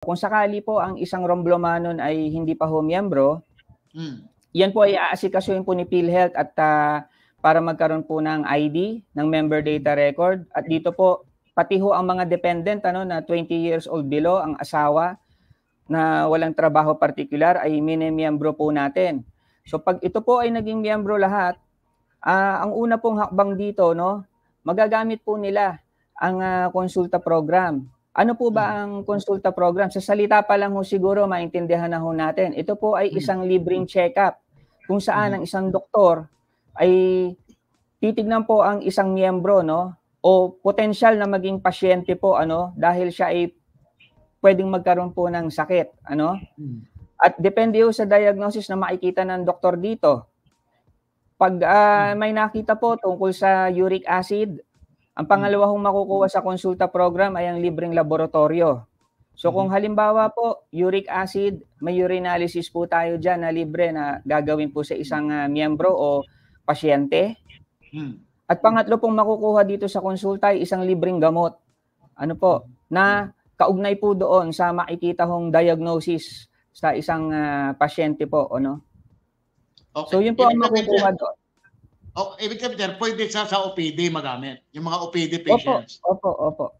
kung sakali po ang isang Romblomanon ay hindi pa ho miyembro, yan po ay aasikasuhin po ni PhilHealth at para magkaroon po ng ID, ng member data record. At dito po, pati ho ang mga dependent na 20 years old below, ang asawa na walang trabaho partikular ay minimiyembro po natin. So pag ito po ay naging miyembro lahat, ang una pong hakbang dito, magagamit po nila ang konsulta program. Ano po ba ang konsulta program? Sa salita pa lang ho siguro maintindihan na ho natin. Ito po ay isang libreng check-up kung saan ang isang doktor ay titignan po ang isang miyembro o potensyal na maging pasyente po dahil siya ay pwedeng magkaroon po ng sakit At depende ho sa diagnosis na makikita ng doktor dito. Pag may nakita po tungkol sa uric acid, ang pangalawa hong makukuha sa konsulta program ay ang libreng laboratorio. So kung halimbawa po, uric acid, may urinalysis po tayo dyan na libre na gagawin po sa isang miyembro o pasyente. At pangatlo pong makukuha dito sa konsulta ay isang libreng gamot. Na kaugnay po doon sa makikita hong diagnosis sa isang pasyente po. Okay. So yun po ang makukuha doon. Ibig sabihin, pwede sa OPD magamit, yung mga OPD patients. Opo.